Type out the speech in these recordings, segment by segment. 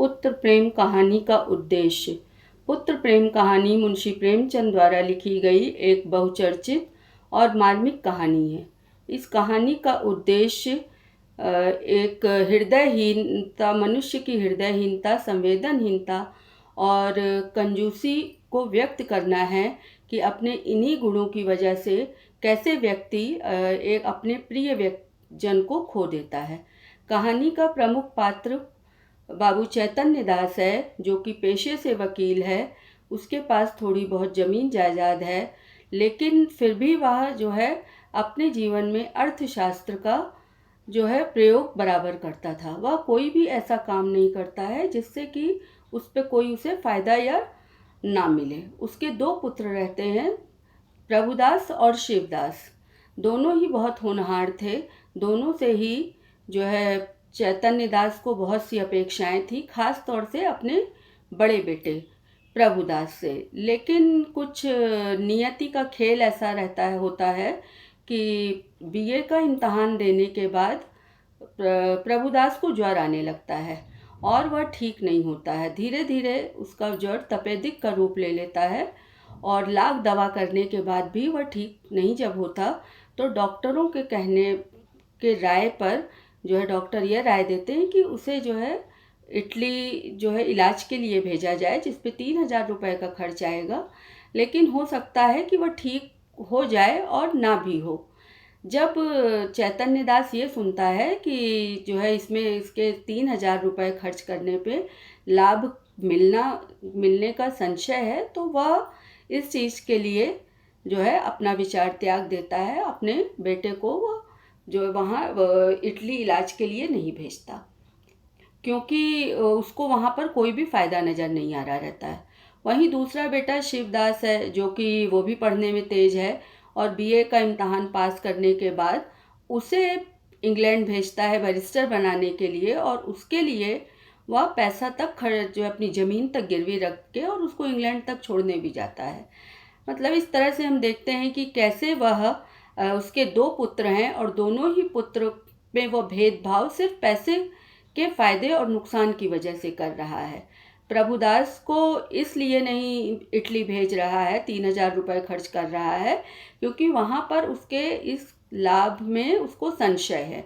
पुत्र प्रेम कहानी का उद्देश्य। पुत्र प्रेम कहानी मुंशी प्रेमचंद द्वारा लिखी गई एक बहुचर्चित और मार्मिक कहानी है। इस कहानी का उद्देश्य एक हृदयहीनता, मनुष्य की हृदयहीनता, संवेदनहीनता और कंजूसी को व्यक्त करना है कि अपने इन्हीं गुणों की वजह से कैसे व्यक्ति एक अपने प्रिय जन को खो देता है। कहानी का प्रमुख पात्र बाबू चैतन्य दास है, जो कि पेशे से वकील है। उसके पास थोड़ी बहुत ज़मीन जायदाद है, लेकिन फिर भी वह जो है अपने जीवन में अर्थशास्त्र का जो है प्रयोग बराबर करता था। वह कोई भी ऐसा काम नहीं करता है जिससे कि उस पर कोई उसे फ़ायदा या ना मिले। उसके दो पुत्र रहते हैं, प्रभुदास और शिवदास। दोनों ही बहुत होनहार थे। दोनों से ही जो है चैतन्य दास को बहुत सी अपेक्षाएं थी, खास तौर से अपने बड़े बेटे प्रभुदास से। लेकिन कुछ नियति का खेल ऐसा होता है कि बीए का इम्तहान देने के बाद प्रभुदास को ज्वर आने लगता है और वह ठीक नहीं होता है। धीरे धीरे उसका ज्वर तपेदिक का रूप ले लेता है और लाख दवा करने के बाद भी वह ठीक नहीं जब होता, तो डॉक्टरों के कहने के राय पर जो है डॉक्टर यह राय देते हैं कि उसे जो है इटली जो है इलाज के लिए भेजा जाए, जिस पे 3,000 रुपये का खर्च आएगा। लेकिन हो सकता है कि वह ठीक हो जाए और ना भी हो। जब चैतन्य दास ये सुनता है कि जो है इसमें इसके 3,000 रुपये खर्च करने पे लाभ मिलने का संशय है, तो वह इस चीज़ के लिए जो है अपना विचार त्याग देता है। अपने बेटे को वह जो वहाँ इटली इलाज के लिए नहीं भेजता, क्योंकि उसको वहाँ पर कोई भी फ़ायदा नज़र नहीं आ रहा रहता है। वहीं दूसरा बेटा शिवदास है, जो कि वो भी पढ़ने में तेज़ है और बीए का इम्तहान पास करने के बाद उसे इंग्लैंड भेजता है बैरिस्टर बनाने के लिए, और उसके लिए वह पैसा तक खर्च जो अपनी ज़मीन तक गिरवी रख के और उसको इंग्लैंड तक छोड़ने भी जाता है। मतलब इस तरह से हम देखते हैं कि कैसे वह उसके दो पुत्र हैं और दोनों ही पुत्र में वह भेदभाव सिर्फ पैसे के फ़ायदे और नुकसान की वजह से कर रहा है। प्रभुदास को इसलिए नहीं इटली भेज रहा है, 3,000 रुपये खर्च कर रहा है, क्योंकि वहाँ पर उसके इस लाभ में उसको संशय है।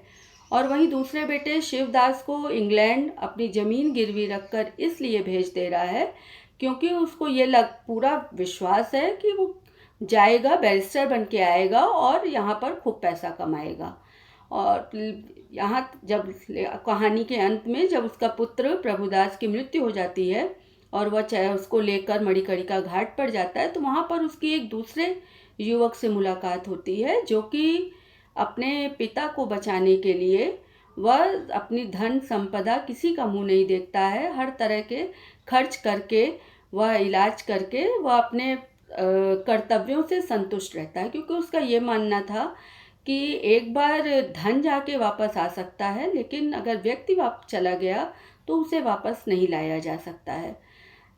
और वहीं दूसरे बेटे शिवदास को इंग्लैंड अपनी ज़मीन गिरवी रखकर इसलिए भेज दे रहा है क्योंकि उसको ये पूरा विश्वास है कि वो जाएगा, बैरिस्टर बन के आएगा और यहाँ पर खूब पैसा कमाएगा। और यहाँ जब कहानी के अंत में जब उसका पुत्र प्रभुदास की मृत्यु हो जाती है और वह चाहे उसको लेकर मणिकर्णिका घाट पर जाता है, तो वहाँ पर उसकी एक दूसरे युवक से मुलाकात होती है, जो कि अपने पिता को बचाने के लिए वह अपनी धन संपदा किसी का मुंह नहीं देखता है। हर तरह के खर्च करके, वह इलाज करके, वह अपने कर्तव्यों से संतुष्ट रहता है, क्योंकि उसका ये मानना था कि एक बार धन जाके वापस आ सकता है, लेकिन अगर व्यक्ति वापस चला गया तो उसे वापस नहीं लाया जा सकता है।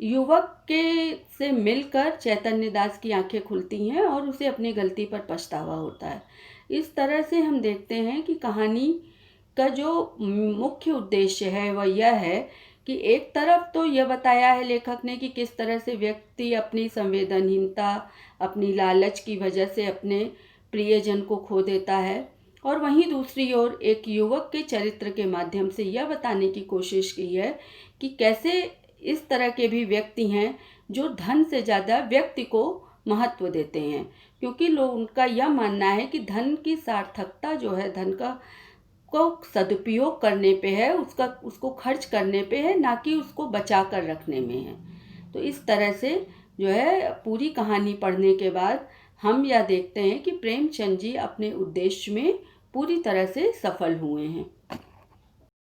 युवक के से मिलकर चैतन्य दास की आंखें खुलती हैं और उसे अपनी गलती पर पछतावा होता है। इस तरह से हम देखते हैं कि कहानी का जो मुख्य उद्देश्य है वह यह है कि एक तरफ तो यह बताया है लेखक ने कि किस तरह से व्यक्ति अपनी संवेदनहीनता, अपनी लालच की वजह से अपने प्रियजन को खो देता है, और वहीं दूसरी ओर एक युवक के चरित्र के माध्यम से यह बताने की कोशिश की है कि कैसे इस तरह के भी व्यक्ति हैं जो धन से ज़्यादा व्यक्ति को महत्व देते हैं, क्योंकि लोग उनका यह मानना है कि धन की सार्थकता जो है धन का को सदुपयोग करने पे है, उसको खर्च करने पे है, ना कि उसको बचा कर रखने में है। तो इस तरह से जो है पूरी कहानी पढ़ने के बाद हम यह देखते हैं कि प्रेमचंद जी अपने उद्देश्य में पूरी तरह से सफल हुए हैं।